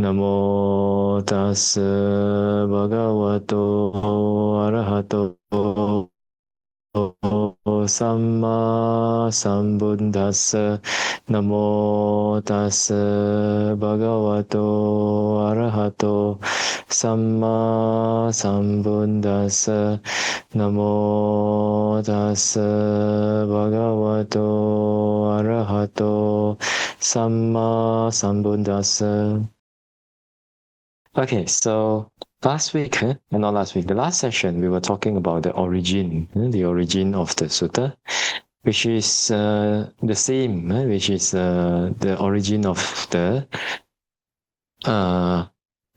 Namo tassa bhagavato arahato samma sambuddhassa. Namo tassa bhagavato arahato samma sambuddhassa. Namo tassa bhagavato arahato samma sambuddhassa. Okay, so last week, not last week, the last session, we were talking about the origin of the sutta, which is the same, which is the origin of the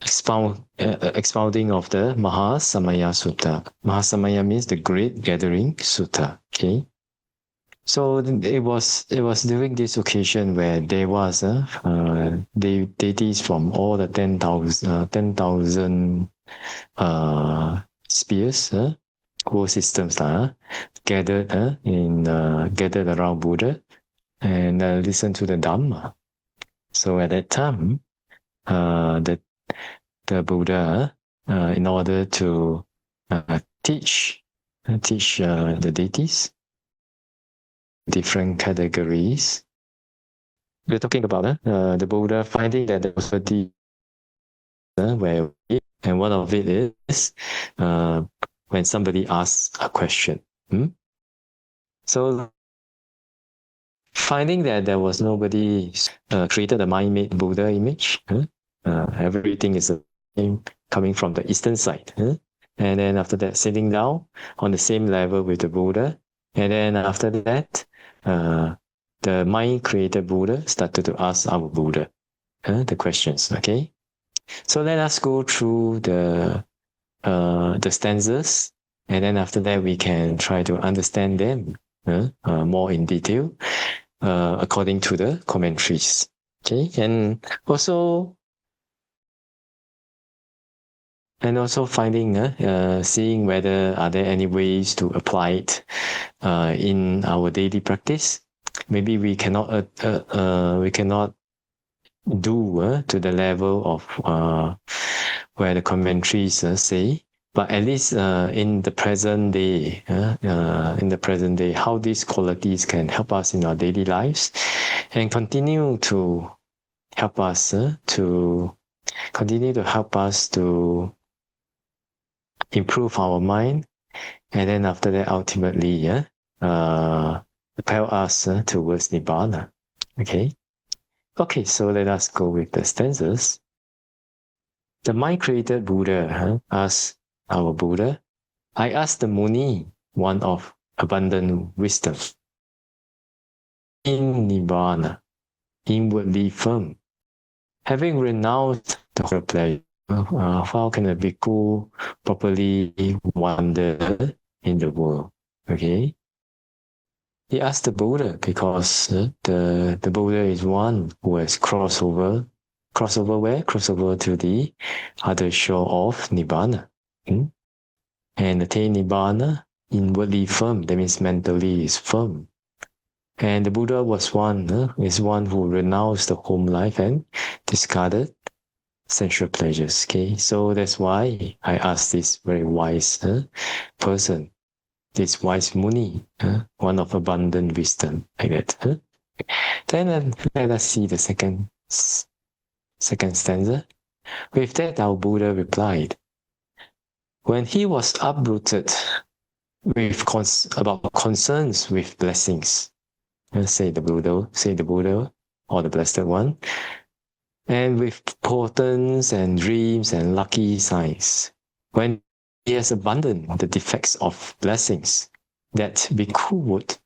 expounding of the Mahasamaya Sutta. Mahasamaya means the Great Gathering Sutta. Okay. So it was during this occasion where there was deities from all the 10,000 spheres, world systems gathered gathered around Buddha and listened to the Dhamma. So at that time, the Buddha, in order to teach the deities different categories. We're talking about the Buddha finding that there was a deep where, and one of it is when somebody asks a question. So finding that there was nobody created a mind-made Buddha image. Everything is coming from the eastern side. And then after that, sitting down on the same level with the Buddha. And then after that, the mind-created Buddha started to ask our Buddha the questions. Okay, so let us go through the stanzas, and then after that we can try to understand them more in detail according to the commentaries. Okay, and also finding, seeing whether are there any ways to apply it in our daily practice. Maybe we cannot do to the level of where the commentaries say, but at least in the present day, how these qualities can help us in our daily lives, and continue to help us to improve our mind, and then after that, ultimately, propel us towards Nibbana. Okay, so let us go with the stanzas. The mind-created Buddha asks our Buddha, I ask the Muni, one of abundant wisdom, in Nibbana, inwardly firm, having renounced the whole pleasure, how can a bhikkhu properly wander in the world? Okay. He asked the Buddha because the Buddha is one who has crossed over where? Crossed over to the other shore of Nibbana. And attain Nibbana inwardly firm, that means mentally is firm. And the Buddha was one who renounced the home life and discarded sensual pleasures. Okay, so that's why I asked this very wise person, this wise Muni, one of abundant wisdom, like that. Then let us see the second stanza. With that, our Buddha replied, when he was uprooted with about concerns with blessings, say the Buddha or the Blessed One, and with portents and dreams and lucky signs, when he has abandoned the defects of blessings, that bhikkhu would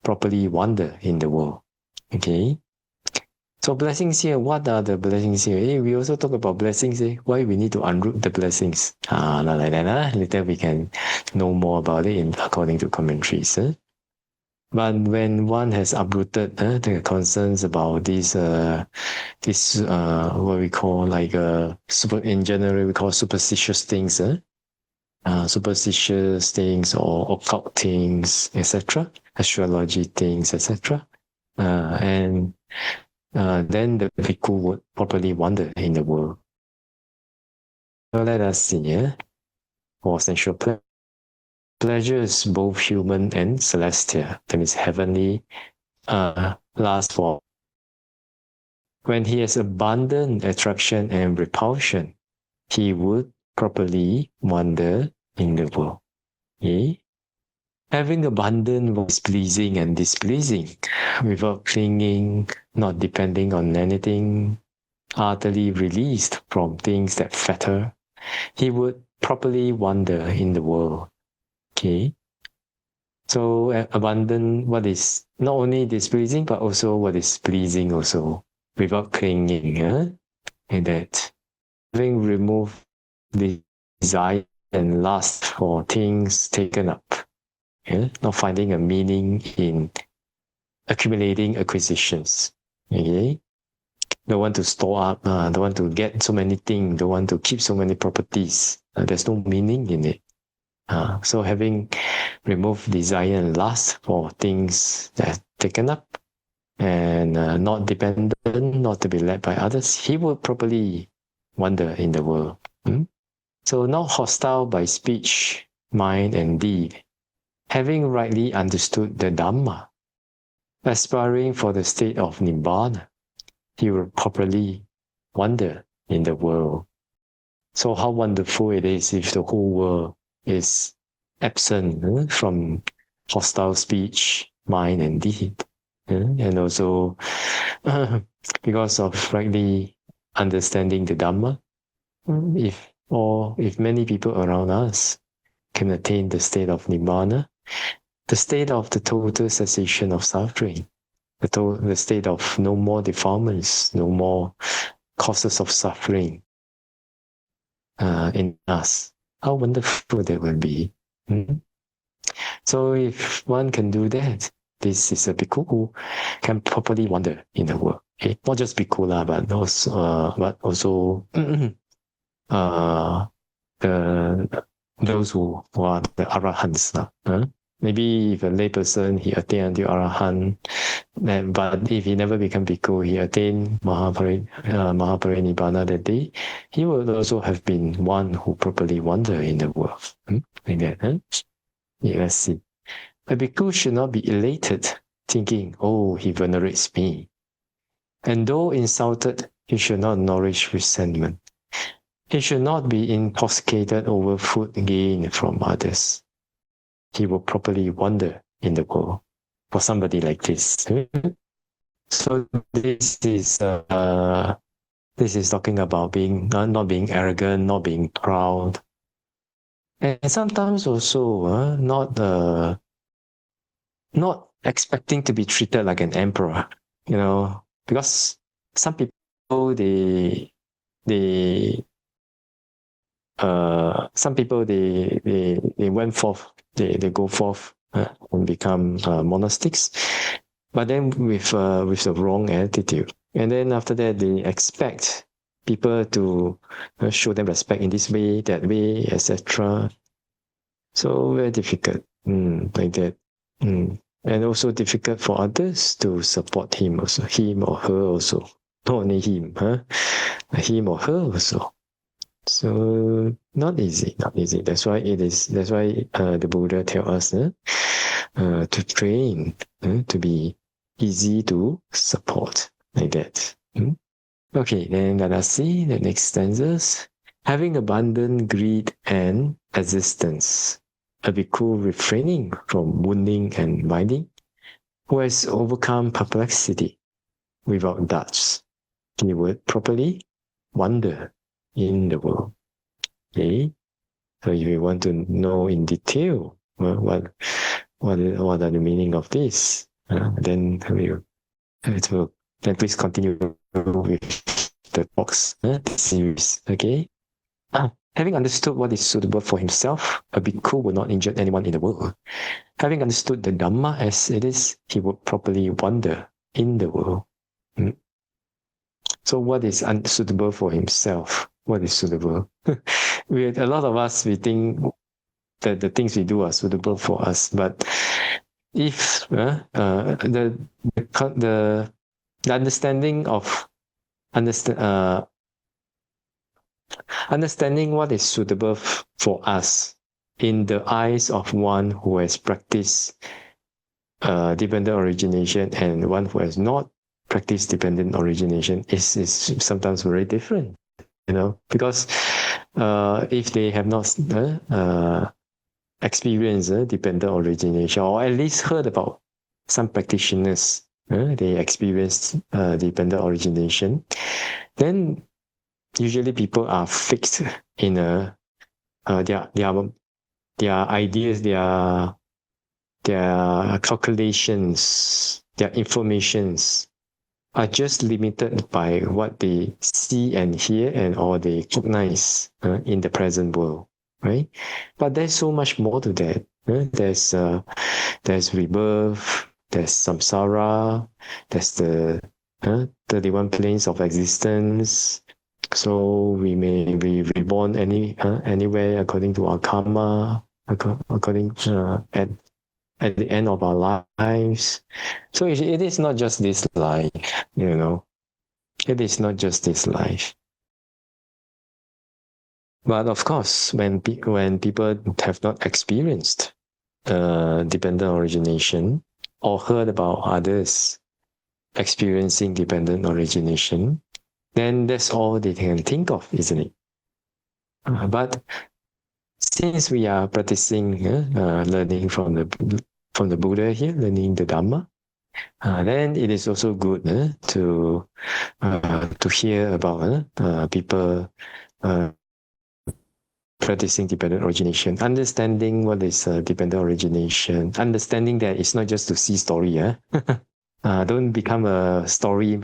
properly wander in the world. Okay, so blessings here, what are the blessings here? We also talk about blessings. Why we need to unroot the blessings? Not like that. Later we can know more about it according to commentaries. But when one has uprooted the concerns about this what we call in general we call superstitious things, or occult things, etc., astrology things, etc., and then the bhikkhu would properly wander in the world. let us see, for sensual pleasures, both human and celestial, that means heavenly, last for. When he has abundant attraction and repulsion, he would properly wander in the world. Okay? Having abundant what is pleasing and displeasing, without clinging, not depending on anything, utterly released from things that fetter, he would properly wander in the world. Okay? So abundant what is not only displeasing, but also what is pleasing also, without clinging. And that having removed the desire and lust for things taken up, not finding a meaning in accumulating acquisitions. Okay? Don't want to store up, don't want to get so many things, don't want to keep so many properties. There's no meaning in it. So having removed desire and lust for things that are taken up and not dependent, not to be led by others, he will properly wander in the world. So not hostile by speech, mind, and deed, having rightly understood the Dhamma, aspiring for the state of Nibbana, he will properly wander in the world. So how wonderful it is if the whole world is absent from hostile speech, mind, and deed. And also because of rightly understanding the Dhamma, if many people around us can attain the state of Nibbana, the state of the total cessation of suffering, the state of no more defilements, no more causes of suffering in us. How wonderful that will be. So if one can do that, this is a bhikkhu who can properly wander in the world. Okay? Not just bhikkhu, but also those who are the arahants. Maybe if a layperson, he attained until arahant, but if he never become bhikkhu, he attained Mahaparinibbana that day, he will also have been one who properly wander in the world. Like that. Yeah, let's see. A bhikkhu should not be elated, thinking, oh, he venerates me. And though insulted, he should not nourish resentment. He should not be intoxicated over food gained from others. He will properly wander in the world for somebody like this. So this is talking about being not being arrogant, not being proud, and sometimes also not expecting to be treated like an emperor. Because some people they went forth, they go forth and become monastics, but then with the wrong attitude, and then after that they expect people to show them respect in this way, that way, etc. So very difficult, like that, and also difficult for others to support him also, him or her also, not only him, him or her also. So not easy. That's why the Buddha tells us to train to be easy to support, like that. Okay, then let us see the next stanzas. Having abundant greed and existence, a bhikkhu refraining from wounding and binding, who has overcome perplexity without doubts, he would properly wander in the world. Okay, so if you want to know in detail what are the meaning of this, then please continue with the talks, the series. Okay. Having understood what is suitable for himself, a bhikkhu will not injure anyone in the world. Having understood the Dhamma as it is, he would properly wander in the world. So what is unsuitable for himself? What is suitable? A lot of us, we think that the things we do are suitable for us, but if the understanding of understanding what is suitable for us in the eyes of one who has practiced dependent origination and one who has not practiced dependent origination is sometimes very different, because if they have not experienced dependent origination, or at least heard about some practitioners, they experienced dependent origination, then usually people are fixed in their ideas, their calculations, their informations are just limited by what they see and hear or they recognize in the present world, right? But there's so much more to that. There's rebirth, there's samsara, there's the 31 planes of existence. So we may be reborn anywhere according to our karma, according at the end of our lives. So it is not just this life, It is not just this life. But of course, when people have not experienced dependent origination or heard about others experiencing dependent origination, then that's all they can think of, isn't it? But since we are practicing learning from the Buddha here, learning the Dhamma, then it is also good to hear about people practicing dependent origination, understanding what is dependent origination, understanding that it's not just to see story. Don't become a story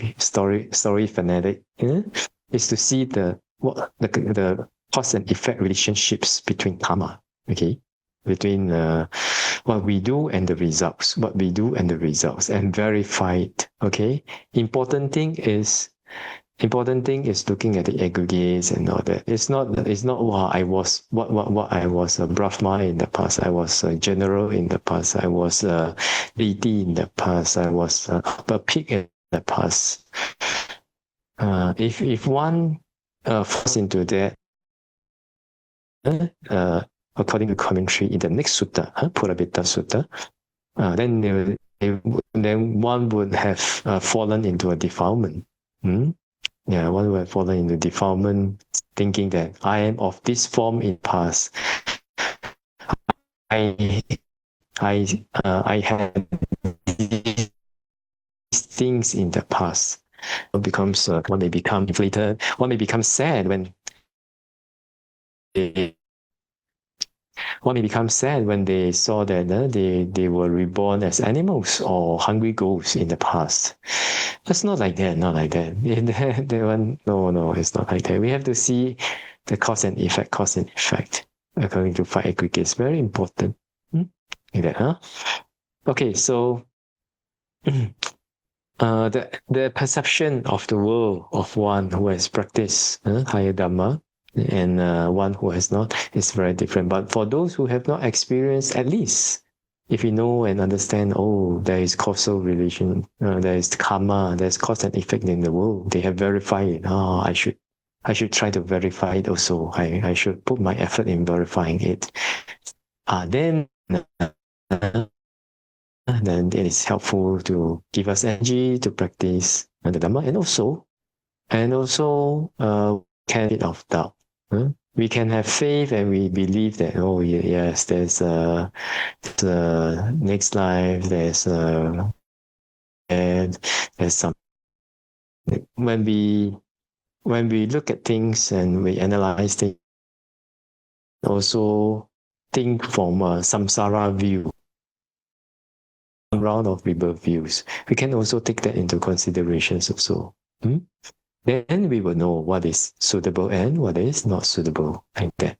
fanatic. It's to see the cause and effect relationships between karma, okay? Between what we do and the results, and verify it, okay? Important thing is looking at the aggregates and all that. It's not wow, I was I was a Brahma in the past, I was a general in the past, I was a deity in the past, I was a pig in the past. If one falls into that, according to commentary in the next sutta, Purabhita Sutta, then one would have fallen into a defilement. Yeah, one would have fallen into defilement, thinking that I am of this form in past. I had these things in the past. One may become inflated. One may become sad when they saw that they were reborn as animals or hungry ghosts in the past. It's not like that. No, it's not like that. We have to see the cause and effect according to 5 aggregates. Very important. Like that, Okay, so the perception of the world of one who has practiced higher Dhamma and one who has not is very different. But for those who have not experienced, at least if you know and understand, there is causal relation, there is karma, there's cause and effect in the world, they have verified it. I should try to verify it also. I should put my effort in verifying it. Then it is helpful to give us energy to practice the Dhamma, and also can bit of doubt. We can have faith and we believe that yes, there's a next life, there's some. When we look at things and we analyze things, also think from a samsara view, round of rebirth views, we can also take that into considerations also. Then we will know what is suitable and what is not suitable, like that.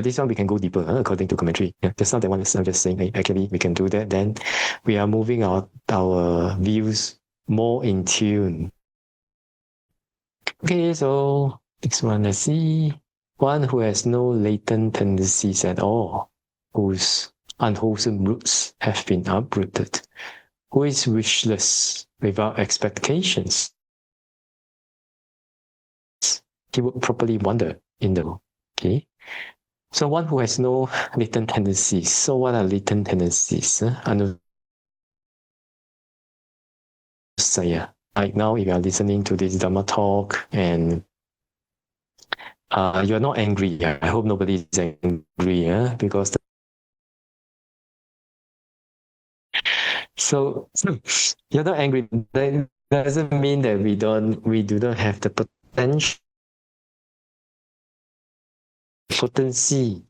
This one we can go deeper according to commentary. Just not that one. I'm just saying, actually we can do that. Then we are moving our views more in tune. Okay, so next one, let's see. One who has no latent tendencies at all, whose unwholesome roots have been uprooted, who is wishless, without expectations. he would properly wander in the world. Okay. So one who has no latent tendencies. So what are latent tendencies? Like now, if you are listening to this Dhamma talk and you are not angry. I hope nobody is angry, because so you're not angry. That doesn't mean that we do not have the potency.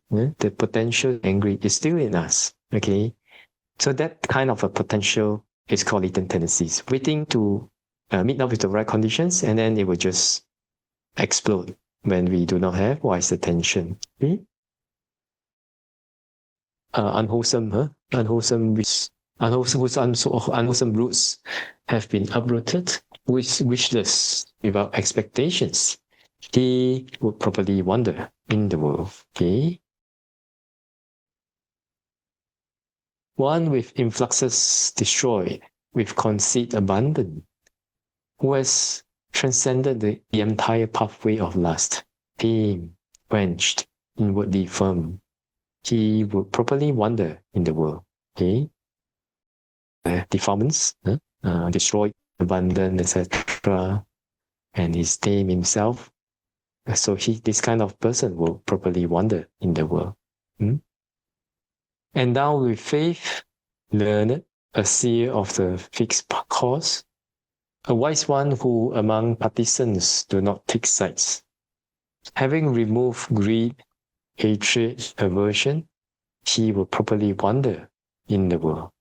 The potential angry is still in us. Okay, so that kind of a potential is called latent tendencies, waiting to meet up with the right conditions, and then it will just explode when we do not have wise attention. Unwholesome roots have been uprooted, wishless, without expectations. He would properly wander in the world. Okay. One with influxes destroyed, with conceit abundant, who has transcended the entire pathway of lust, tame, quenched, inwardly firm, he would properly wander in the world. Okay. Defilements, destroyed, abundant, etc. And he's tame himself. So this kind of person will properly wander in the world. Endowed with faith, learned, a seer of the fixed course, a wise one who among partisans do not take sides. Having removed greed, hatred, aversion, he will properly wander in the world.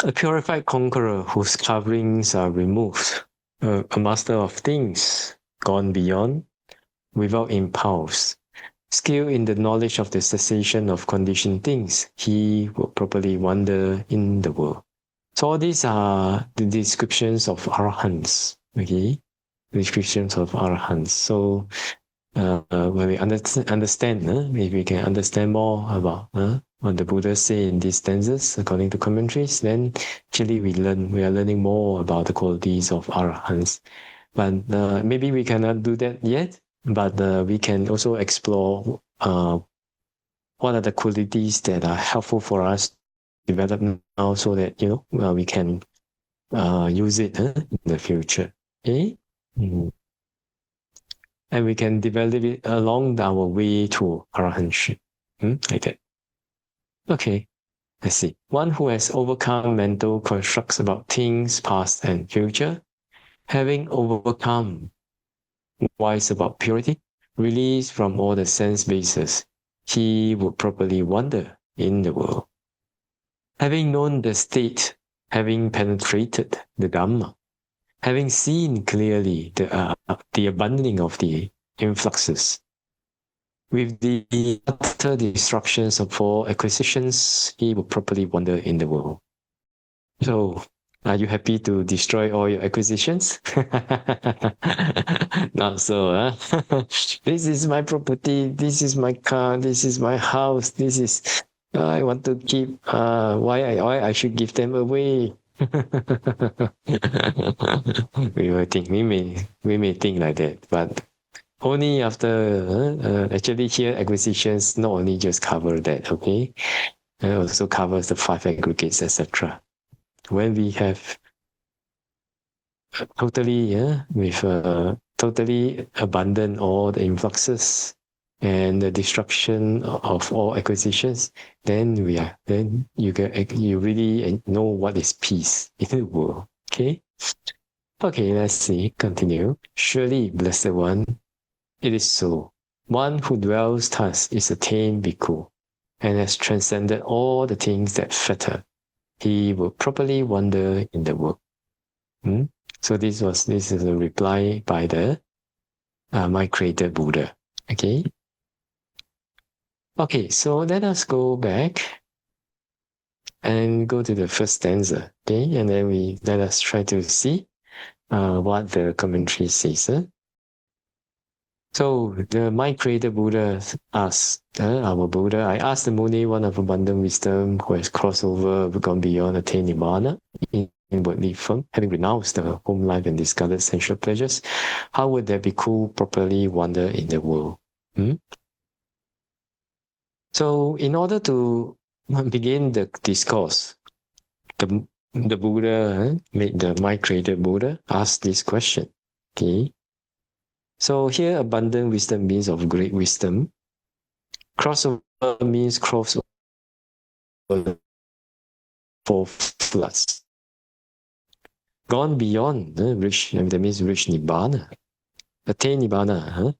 A purified conqueror whose coverings are removed, a master of things, gone beyond, without impulse, skill in the knowledge of the cessation of conditioned things, he will properly wander in the world. So all these are the descriptions of arahants. Okay, descriptions of arahants. So when we understand, if we can understand more about what the Buddha say in these stanzas, according to commentaries, then actually we are learning more about the qualities of arahants. But maybe we cannot do that yet. But we can also explore what are the qualities that are helpful for us to develop now, so that we can use it in the future. Okay. And we can develop it along our way to arahantship, like that. Okay, let's see. One who has overcome mental constructs about things past and future, having overcome wise about purity, released from all the sense bases, he would properly wander in the world. Having known the state, having penetrated the Dhamma, having seen clearly the abandoning of the influxes, with the utter destructions of all acquisitions, he will properly wander in the world. So, are you happy to destroy all your acquisitions? Not so, This is my property, this is my car, this is my house, this is, I want to keep, why I should give them away? we may think like that, but only after, actually here acquisitions not only just cover that, okay? It also covers the 5 aggregates, etc. When we have totally abandoned all the influxes and the destruction of all acquisitions, then you really know what is peace in the world. Okay, let's see. Continue. Surely, blessed one, it is so. One who dwells thus is a tame bhikkhu, and has transcended all the things that fetter. He will properly wander in the world. So this is a reply by the my creator Buddha. Okay, so let us go back and go to the first stanza. And then let us try to see what the commentary says. So the my creator Buddha asks, our Buddha, I asked the Muni, one of abundant wisdom, who has crossed over, gone beyond, attained Nibbana, in inwardly firm, having renounced the home life and discarded sensual pleasures, how would the bhikkhu properly wander in the world? So, in order to begin the discourse, the Buddha, the mind-created Buddha, asked this question. Okay. So here, abundant wisdom means of great wisdom. Crossover means crossover for floods. Gone beyond, reach, that means reach Nibbana. Attain Nibbana.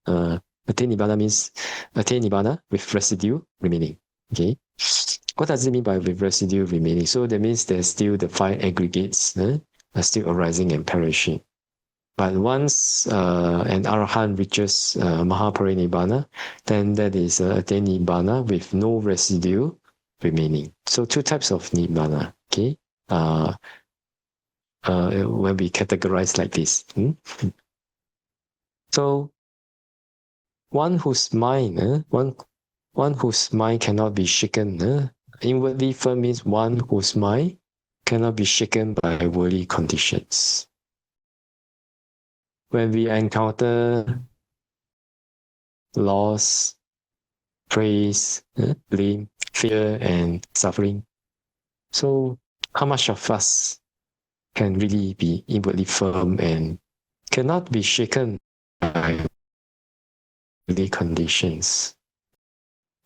Attain Nibbana means attain Nibbana with residue remaining. Okay. What does it mean by with residue remaining? So that means there's still the five aggregates are still arising and perishing. But once an arahant reaches Mahaparinibbana, then that is attain Nibbana with no residue remaining. So two types of Nibbana, okay? When we categorize like this. So one whose mind, one whose mind cannot be shaken, inwardly firm means one whose mind cannot be shaken by worldly conditions. When we encounter loss, praise, blame, fear, and suffering, so how much of us can really be inwardly firm and cannot be shaken by worldly conditions?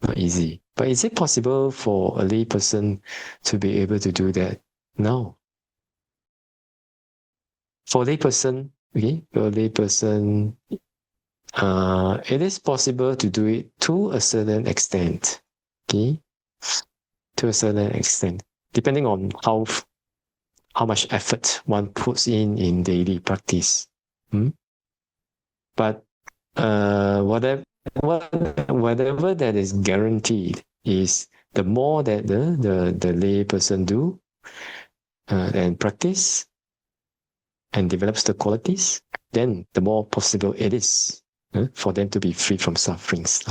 Not easy. But is it possible for a lay person to be able to do that? No. For a lay person, okay, for a lay person, it is possible to do it to a certain extent. Okay, to a certain extent, depending on how much effort one puts in daily practice. But whatever that is guaranteed is the more that the lay person do and practice and develops the qualities, then the more possible it is for them to be free from sufferings.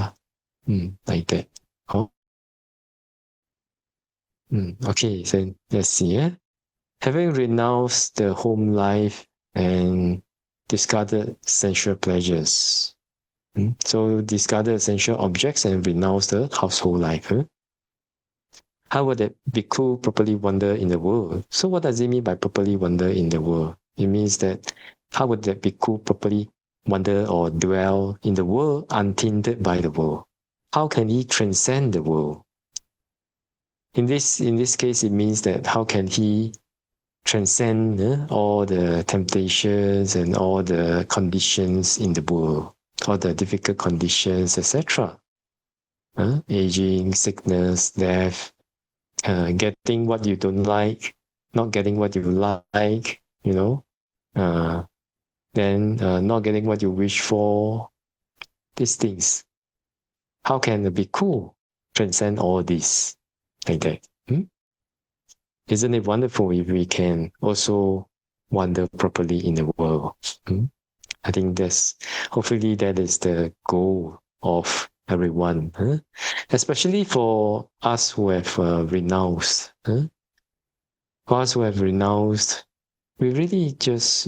Like that. Okay, so let's see. Having renounced the home life and discarded sensual pleasures. So discarded essential objects and renounced the household life. How would the bhikkhu properly wander in the world? So what does it mean by properly wander in the world? It means that how would the bhikkhu properly wander or dwell in the world untainted by the world? How can he transcend the world? In this case, it means that how can he transcend all the temptations and all the conditions in the world, all the difficult conditions, etc. Aging, sickness, death, getting what you don't like, not getting what you like, then not getting what you wish for, these things. How can a bhikkhu transcend all this like that? Isn't it wonderful if we can also wander properly in the world? I think hopefully that is the goal of everyone, especially for us who have renounced. For us who have renounced, we really just,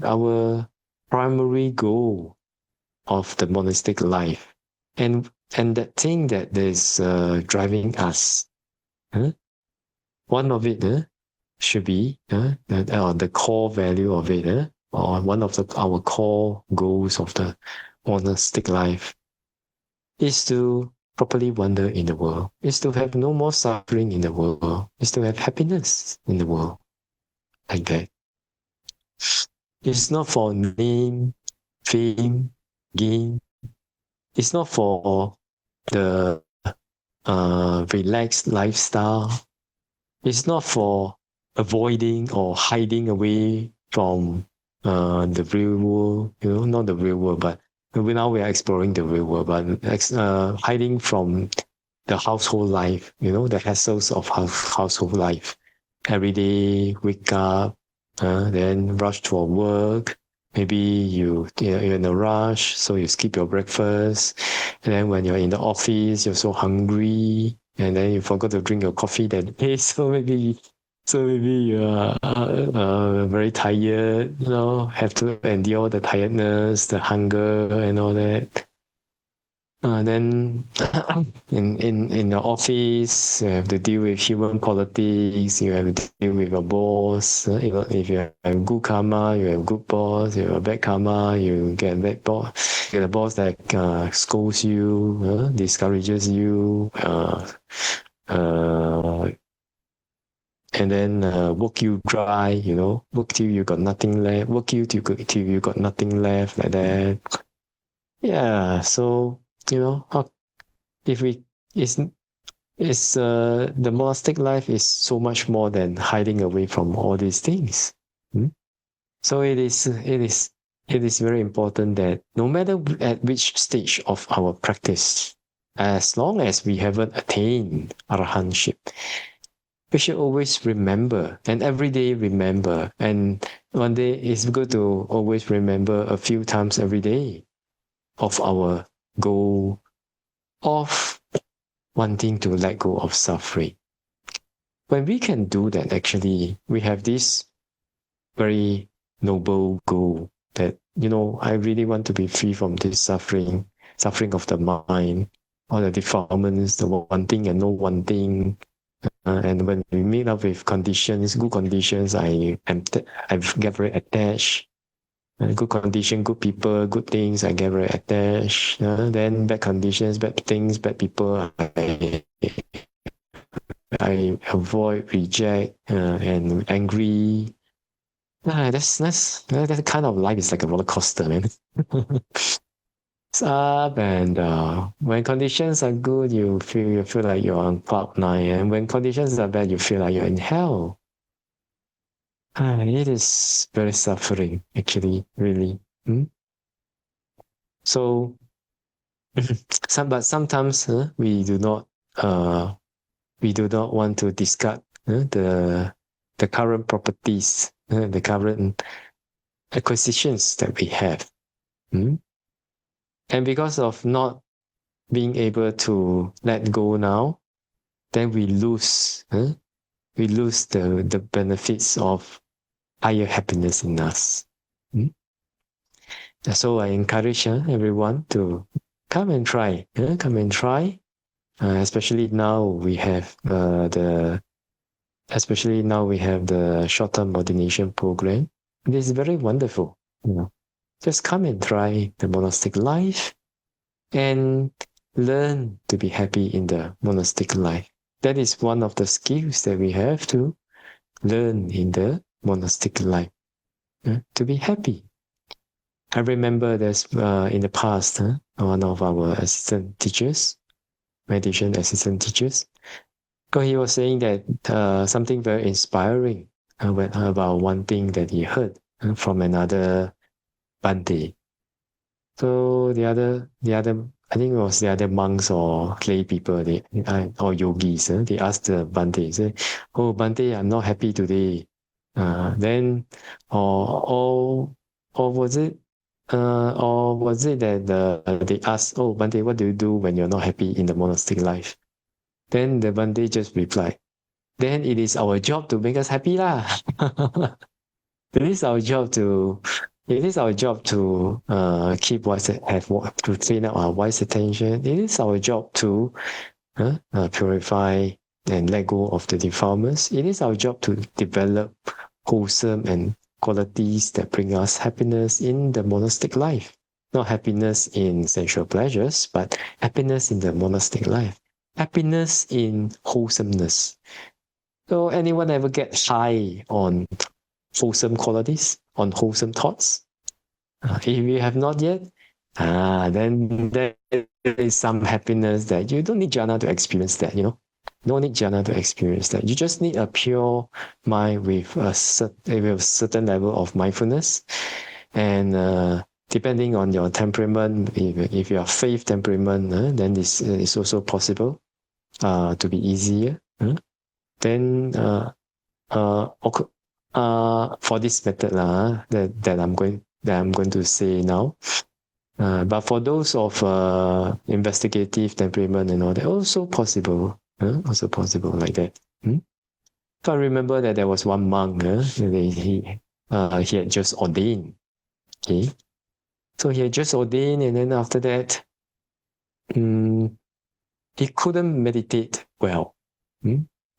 our primary goal of the monastic life and that thing that is driving us. One of it should be the core value of it, or one of our core goals of the monastic life is to properly wander in the world, is to have no more suffering in the world, is to have happiness in the world, like that. It's not for name, fame, gain. It's not for the relaxed lifestyle. It's not for avoiding or hiding away from the real world, not the real world, but now we are exploring the real world, but hiding from the household life, the hassles of household life. Every day, wake up, then rush for work. Maybe you're in a rush, so you skip your breakfast. And then when you're in the office, you're so hungry. And then you forgot to drink your coffee that day, so maybe So maybe you are very tired, have to endure the tiredness, the hunger, and all that. Then in the office, you have to deal with human politics. You have to deal with your boss. If you have good karma, you have good boss. You have bad karma, you get bad boss. You get a boss that scolds you, discourages you, and then work you dry. Work till you got nothing left. Work you till you got nothing left, like that. Yeah. So if we the monastic life is so much more than hiding away from all these things. So it is very important that no matter at which stage of our practice, as long as we haven't attained arahantship, we should always remember, and every day remember, and one day it's good to always remember a few times every day of our goal of wanting to let go of suffering. When we can do that, actually, we have this very noble goal that, I really want to be free from this suffering of the mind, all the defilements, the wanting and no wanting. And when we meet up with conditions, good conditions, I get very attached. Good condition, good people, good things, I get very attached. Then bad conditions, bad things, bad people, I avoid, reject, and angry. That kind of life is like a roller coaster, man. It's up and when conditions are good, you feel like you're on cloud nine, and when conditions are bad, you feel like you're in hell. It is very suffering, actually, really. So, but sometimes we do not want to discard the current properties, the current acquisitions that we have. And because of not being able to let go now, then we lose the benefits of higher happiness in us. So I encourage everyone to come and try. Especially now we have the short-term ordination program. It is very wonderful. Just come and try the monastic life and learn to be happy in the monastic life. That is one of the skills that we have to learn in the monastic life, to be happy. I remember there's in the past, one of our assistant teachers, meditation assistant teachers, he was saying that something very inspiring about one thing that he heard from another Bhante. So the other, I think it was the other monks or lay people, or yogis, they asked the Bhante, say, "Oh, Bhante, I'm not happy today." Then, or was it that they asked, "Oh, Bhante, what do you do when you're not happy in the monastic life?" Then the Bhante just replied, "Then it is our job to make us happy lah." It is our job to keep to clean up our wise attention. It is our job to purify and let go of the defilements. It is our job to develop wholesome and qualities that bring us happiness in the monastic life. Not happiness in sensual pleasures, but happiness in the monastic life. Happiness in wholesomeness. So anyone ever get high on wholesome qualities, on wholesome thoughts? If you have not yet, then there is some happiness that you don't need jhana to experience that, No need jhana to experience that. You just need a pure mind with a certain level of mindfulness. And depending on your temperament, if you are faith temperament, then this is also possible to be easier. Then for this method that I'm going to say now. But for those of investigative temperament and all that, also possible like that. So I remember that there was one monk, he had just ordained. Okay. So he had just ordained, and then after that, he couldn't meditate well.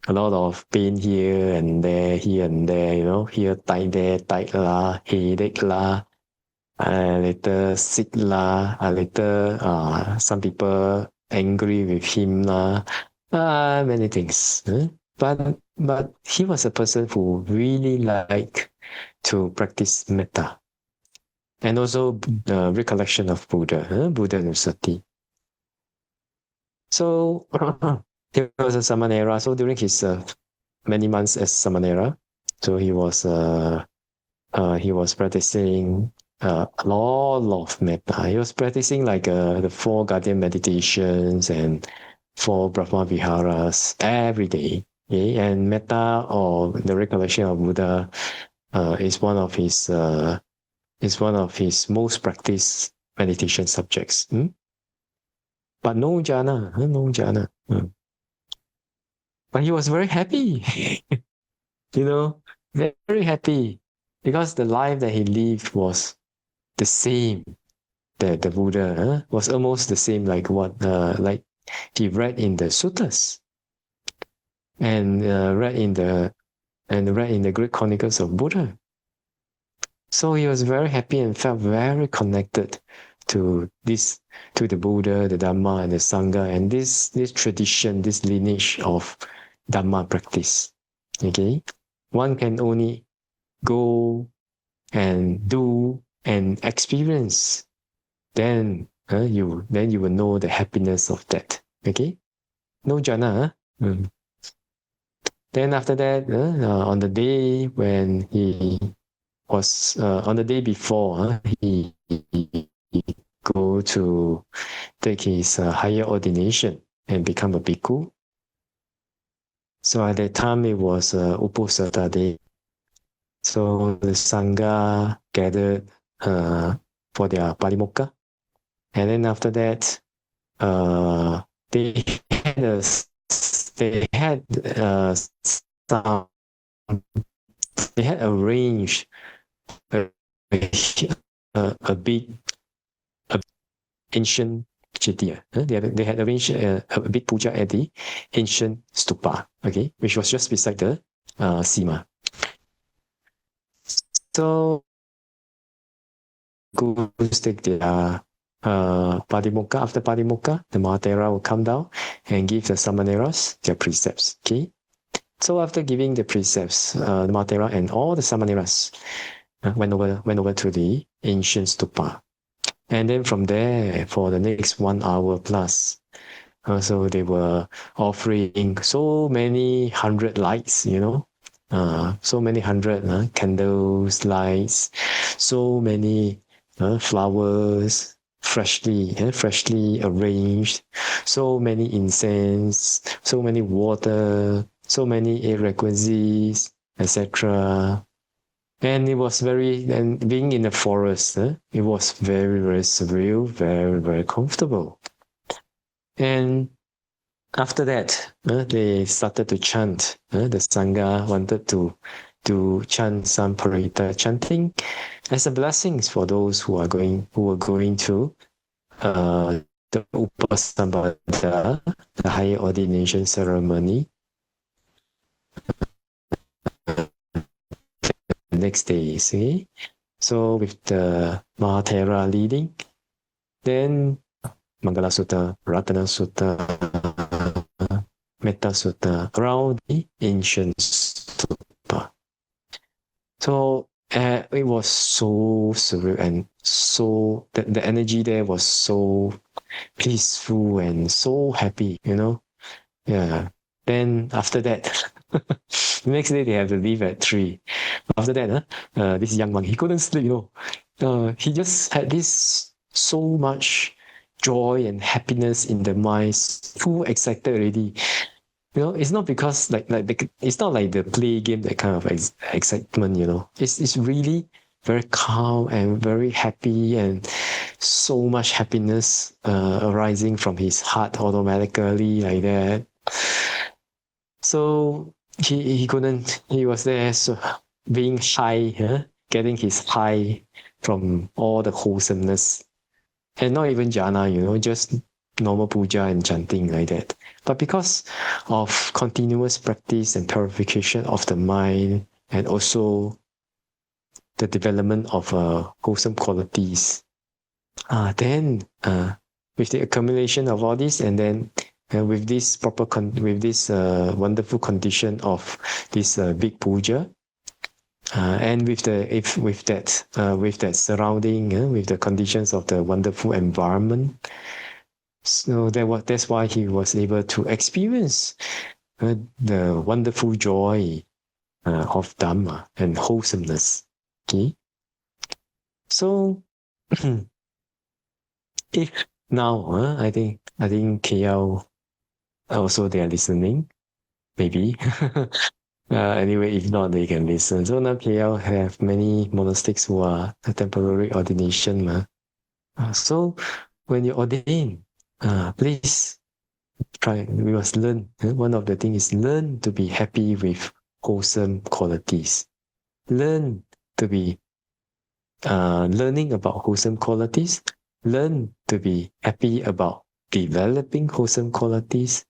A lot of pain here and there, here tight, there tight lah, headache lah, a little sick lah, a little some people angry with him lah, many things. But he was a person who really liked to practice metta, and also the recollection of Buddha, Buddha Nusati. So he was a samanera. So during his many months as samanera, so he was practicing a lot of metta. He was practicing like the 4 guardian meditations and 4 Brahma Viharas every day. Okay? And metta, or the recollection of Buddha, is one of his most practiced meditation subjects. But no jhana, no jhana. But he was very happy, very happy, because the life that he lived was the same. The Buddha was almost the same, like what like he read in the suttas, and read in the great chronicles of Buddha. So he was very happy and felt very connected to the Buddha, the Dhamma, and the Sangha, and this tradition, this lineage of Dhamma practice. Okay, one can only go and do and experience, then you will know the happiness of that. Okay, no jhana. Then after that, on the day when he was on the day before, he go to take his higher ordination and become a bhikkhu. So at that time it was Uposatha day. So the Sangha gathered for their Parimokka. And then after that, they had arranged a big ancient Chaitya. They had arranged a big puja at the ancient stupa, okay, which was just beside the Sima. So gurus take their Padimokka. After Padimokka, the Mahatera will come down and give the Samaneras their precepts. Okay. So after giving the precepts, the Mahatera and all the Samaneras went over to the ancient stupa. And then from there, for the next 1 hour plus, so they were offering so many 100 lights, so many 100 candles, lights, so many flowers, freshly arranged, so many incense, so many water, so many requisites, etc. And it was and being in the forest, it was very, very surreal, very, very comfortable. And after that, they started to chant. The Sangha wanted to chant some parita chanting as a blessings for those who were going to the Upasambhada, the higher ordination ceremony. Next day, see? So with the Mahatera leading, then Mangala Sutta, Ratana Sutta, Metta Sutta, around the ancient stupa. So it was so surreal, and so the energy there was so peaceful and so happy, Yeah. Then after that, the next day they have to leave at 3. After that, this young monk, he couldn't sleep, he just had this so much joy and happiness in the mind, so excited already. It's not because it's not like the play game, that kind of excitement, It's really very calm and very happy, and so much happiness arising from his heart automatically like that. So he couldn't. He was there, so being high, getting his high from all the wholesomeness, and not even jhana, just normal puja and chanting like that. But because of continuous practice and purification of the mind, and also the development of wholesome qualities, then with the accumulation of all this, and then with this wonderful condition of this big puja, and with that surrounding, with the conditions of the wonderful environment, so that's why he was able to experience the wonderful joy of Dhamma and wholesomeness. Okay, so if now I think KL also they are listening, maybe. Anyway, if not, they can listen. So now KL have many monastics who are a temporary ordination. So when you ordain, please try. We must learn. One of the things is learn to be happy with wholesome qualities. Learn to be learning about wholesome qualities. Learn to be happy about developing wholesome qualities.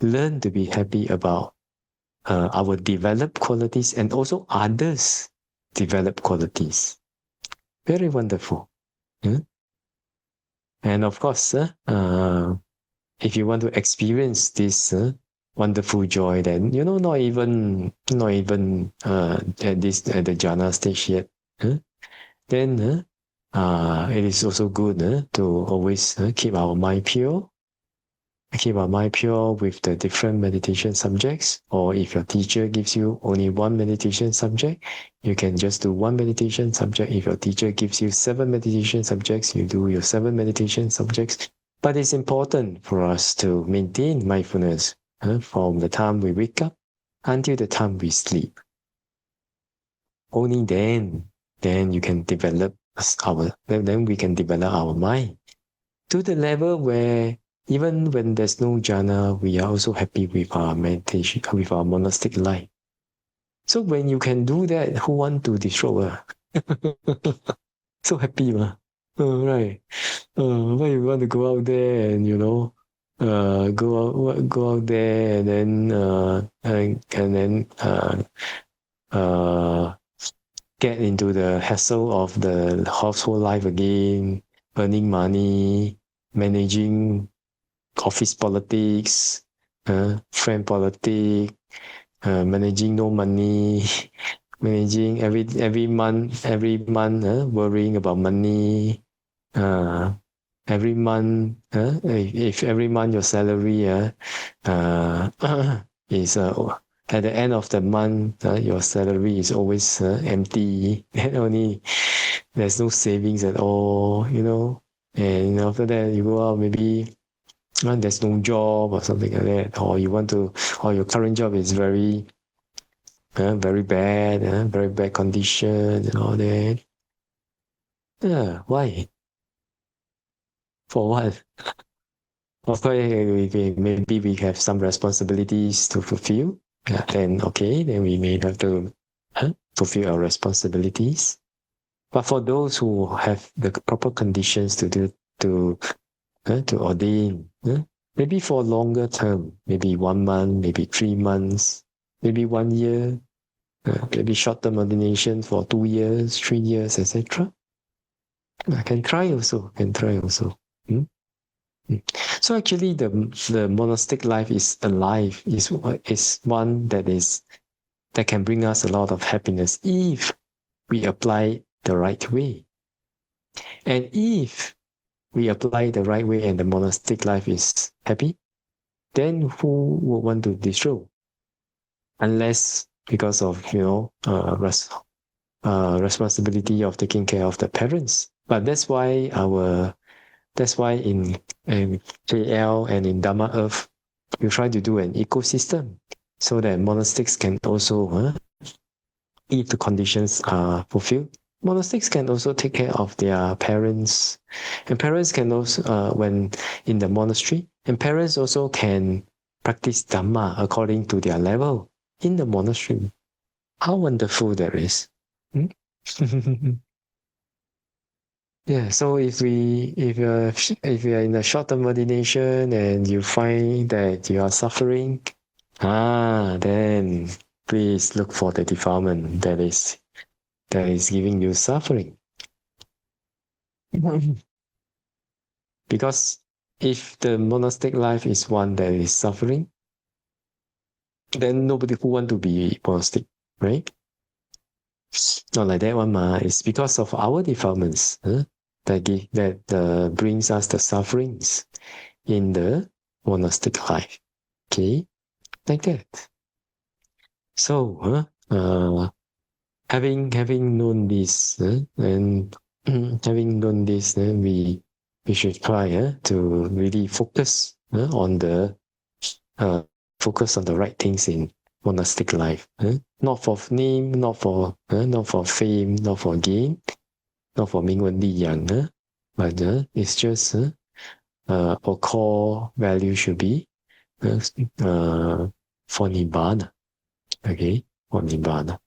Learn to be happy about our developed qualities and also others' developed qualities. Very wonderful. And of course, if you want to experience this wonderful joy, then not even at the jhana stage yet. Then it is also good to always keep our mind pure. Keep our mind pure with the different meditation subjects, or if your teacher gives you only one meditation subject, you can just do one meditation subject. If your teacher gives you 7 meditation subjects, you do your 7 meditation subjects. But it's important for us to maintain mindfulness from the time we wake up until the time we sleep. Only then you can develop then we can develop our mind to the level where even when there's no jhana, we are also happy with our meditation, with our monastic life. So when you can do that, who want to destroy? So happy, right? Why you want to go out there and go out there and then get into the hassle of the household life again, earning money, managing office politics, friend politics, managing no money, managing every month worrying about money. Every month, if every month your salary is at the end of the month, your salary is always empty. And there's no savings at all, And after that, you go out, maybe there's no job or something like that, or your current job is very bad, very bad condition and all that. Why? For what? Of course, maybe we have some responsibilities to fulfill. Then we may have to fulfill our responsibilities. But for those who have the proper conditions to ordain, maybe for longer term, maybe 1 month, maybe 3 months, maybe 1 year, maybe short-term ordination for 2 years, 3 years, etc. Can try also. So actually, the monastic life is alive. Is one that can bring us a lot of happiness if we apply the right way. And if we apply the right way and the monastic life is happy, then who would want to destroy? Unless because of responsibility of taking care of the parents. But that's why in KL and in Dhamma Earth, we try to do an ecosystem so that monastics can also, if the conditions are fulfilled, monastics can also take care of their parents, and parents can also, when in the monastery, and parents also can practice Dhamma according to their level. in the monastery. How wonderful that is. Hmm? Yeah, so if you're in a short-term meditation and you find that you are suffering, then please look for the defilement that is giving you suffering. Because if the monastic life is one that is suffering, then nobody who want to be monastic, right? Not like that one, ma. It's because of our defilements that brings us the sufferings in the monastic life. Okay, like that. So, having known this, and having known this, we should try to really focus on the right things in monastic life. Not for name, not for fame, not for gain, not for 名闻利养, but it's just our core value should be for Nibbana. Okay, for Nibbana.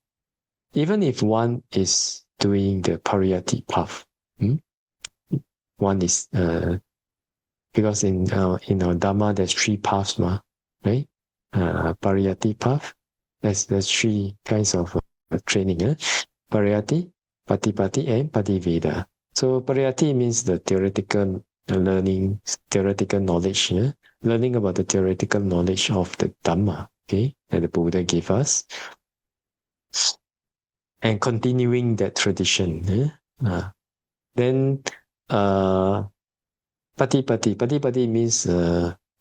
Even if one is doing the pariyatti path, one is because in our Dhamma there's 3 paths, right? Pariyatti path. There's 3 kinds of training. Pariyatti, Patipatti, and Pativeda. So pariyatti means the theoretical learning, theoretical knowledge, learning about the theoretical knowledge of the Dhamma, okay, that the Buddha gave us, and continuing that tradition. Then Patipatti means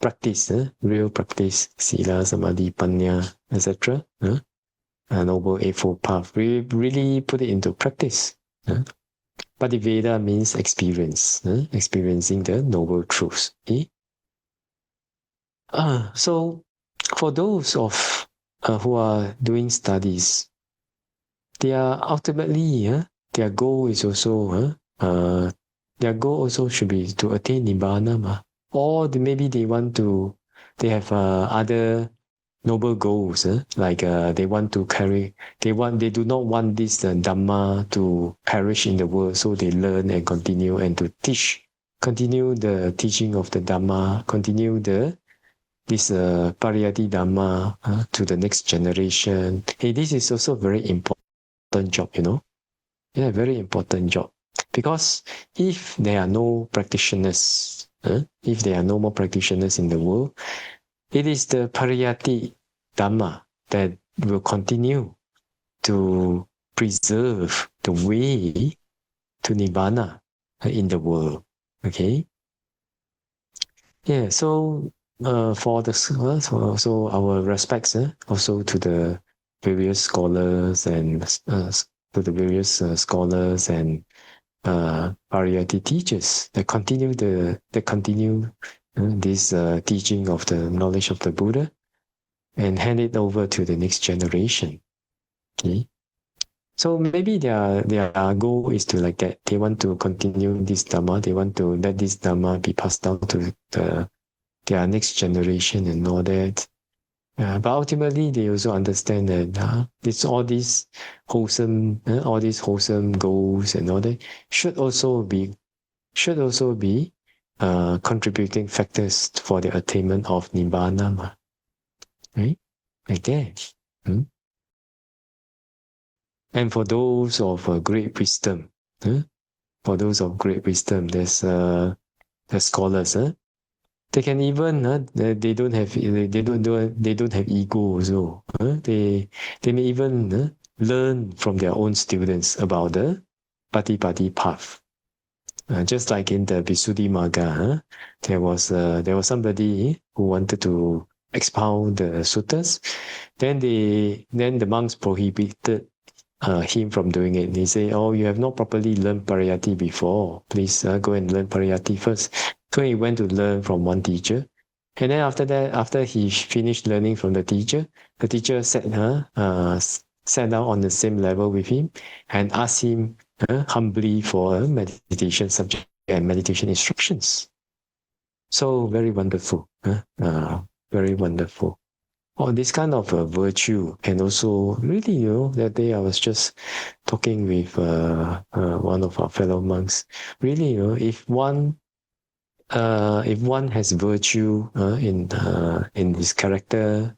practice, real practice, sila, samadhi, panya, etc. Noble Eightfold Path. We really put it into practice. Pativeda means experience, experiencing the noble truths. So, for those of who are doing studies, ultimately, their goal is also their goal also should be to attain Nibbana, or maybe they have other noble goals, like they do not want this Dhamma to perish in the world, so they learn and continue and to continue the teaching of the Dhamma, continue this Pariyatti Dhamma to the next generation. Hey, this is also very important job, Yeah, very important job. Because if there are no practitioners, if there are no more practitioners in the world, it is the Pariyatti Dhamma that will continue to preserve the way to Nibbana in the world. Okay? Yeah, so so our respects also to the various scholars and Pariyatti teachers that continue this teaching of the knowledge of the Buddha and hand it over to the next generation. Okay, so maybe their goal is to like that. They want to continue this Dhamma. They want to let this Dhamma be passed down to their next generation and all that. But ultimately, they also understand that it's all these wholesome goals and all that should also be contributing factors for the attainment of Nibbana, right? Like that. And for those of great wisdom, there's scholars, they can even they don't have ego also. They may even learn from their own students about the Patipatti path. Just like in the Visuddhimagga, there was somebody who wanted to expound the suttas. Then the monks prohibited him from doing it. They say, "Oh, you have not properly learned Pariyatti before. Please go and learn Pariyatti first." So he went to learn from one teacher, and then after he finished learning from the teacher sat down on the same level with him and asked him humbly for a meditation subject and meditation instructions. So very wonderful, very wonderful. or this kind of virtue can also really, that day I was just talking with one of our fellow monks. Really, if one has virtue in his character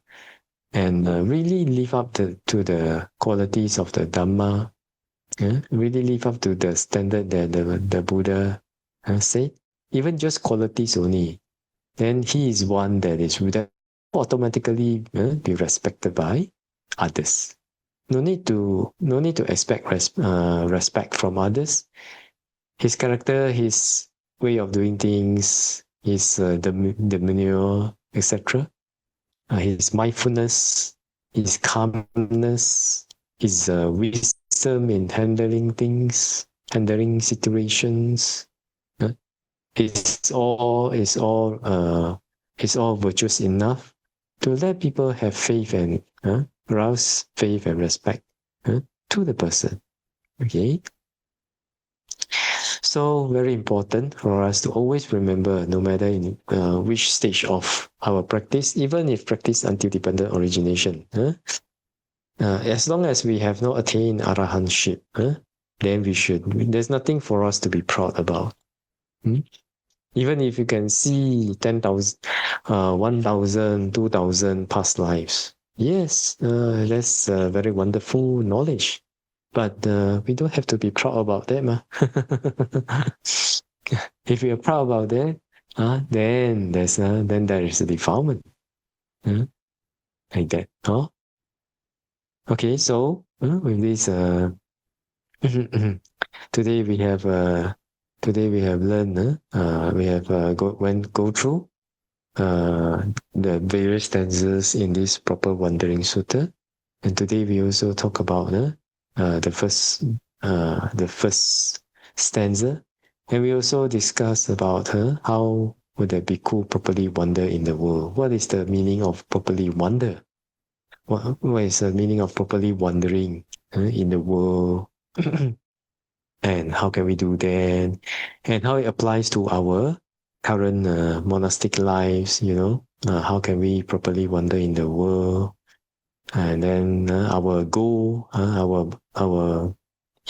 and really live up to the qualities of the Dhamma, really live up to the standard that the Buddha said, even just qualities only, then he is one that is automatically be respected by others. No need to expect respect from others. His character, his way of doing things, his demeanor, etc. His mindfulness, his calmness, his wisdom in handling things, handling situations. It's all virtuous enough to let people have faith and rouse faith and respect to the person. Okay. So very important for us to always remember, no matter in which stage of our practice, even if practice until dependent origination, as long as we have not attained arahantship, then there's nothing for us to be proud about. Even if you can see 10,000, 1,000, 2,000 past lives, yes, that's very wonderful knowledge. But we don't have to be proud about that, If we are proud about that, then there is a defilement, like that. Okay, so with this, today we have learned. We have go through the various stanzas in this Proper Wandering Sutta, and today we also talk about the first stanza, and we also discuss about how would a bhikkhu properly wander in the world. What is the meaning of properly wander? What is the meaning of properly wandering in the world? And how can we do that? And how it applies to our current monastic lives, how can we properly wander in the world? And then our goal, our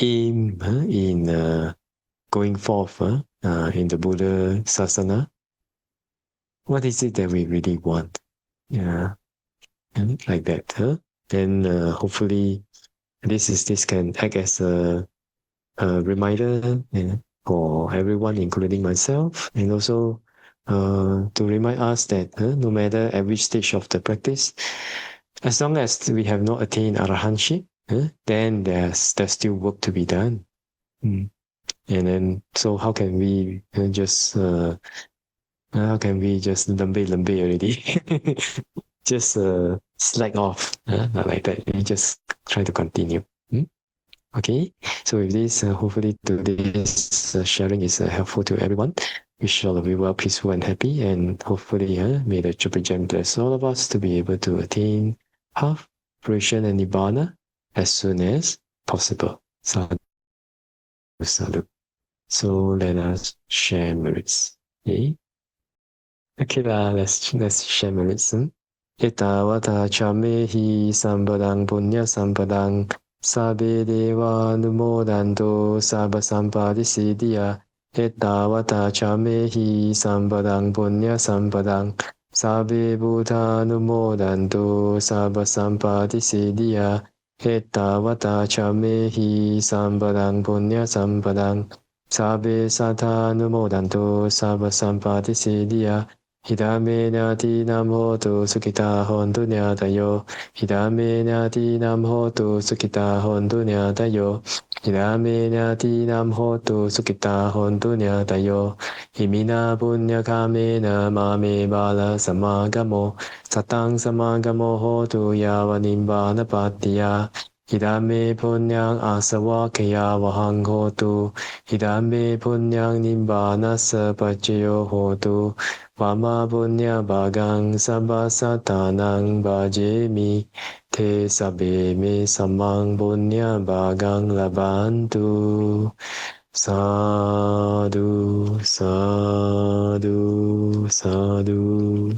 aim in going forth in the Buddha Sasana. What is it that we really want? Yeah, like that. Then hopefully this can act as a reminder for everyone, including myself, and also to remind us that no matter at which stage of the practice, as long as we have not attained arahantship, then there's still work to be done. And then, so how can we just lambe already? Just slack off, not like that. We just try to continue. Okay, so with this, hopefully today's sharing is helpful to everyone. Wish all of you well, peaceful and happy, and hopefully may the Triple Gem bless all of us to be able to attain half fruition and Nibbana as soon as possible. Sadhu, sadhu. So let us share merits. Okay, let's share merits. Etavata chamehi sampadang punya sampadang Sabe deva numodanto sabba sampadi siddhya Etavata chamehi sampadang punya sampadang Sabe buddha numodanto sabba sampadi siddhya Etavata chamehi sampadang punya sampadang Sabe sattha numodanto sabba sampadi siddhya Hidame nyati nam hotu sukita hontu nyatayo. Hidame nyati nam hotu sukita hontu nyatayo. Hidame nyati nam hotu sukita hontu nyatayo. Himina punya kamena mame bala samagamo. Satang samagamo hotu yavanimba napatiya. Hidame punyang asawa kaya wahang hotu. Hidame punyang nimbana sapachayo hotu. Vama punya bagang sabba satanang bhajemi te sabbe me samang punya bagang labantu. Sadhu, sadhu, sadhu.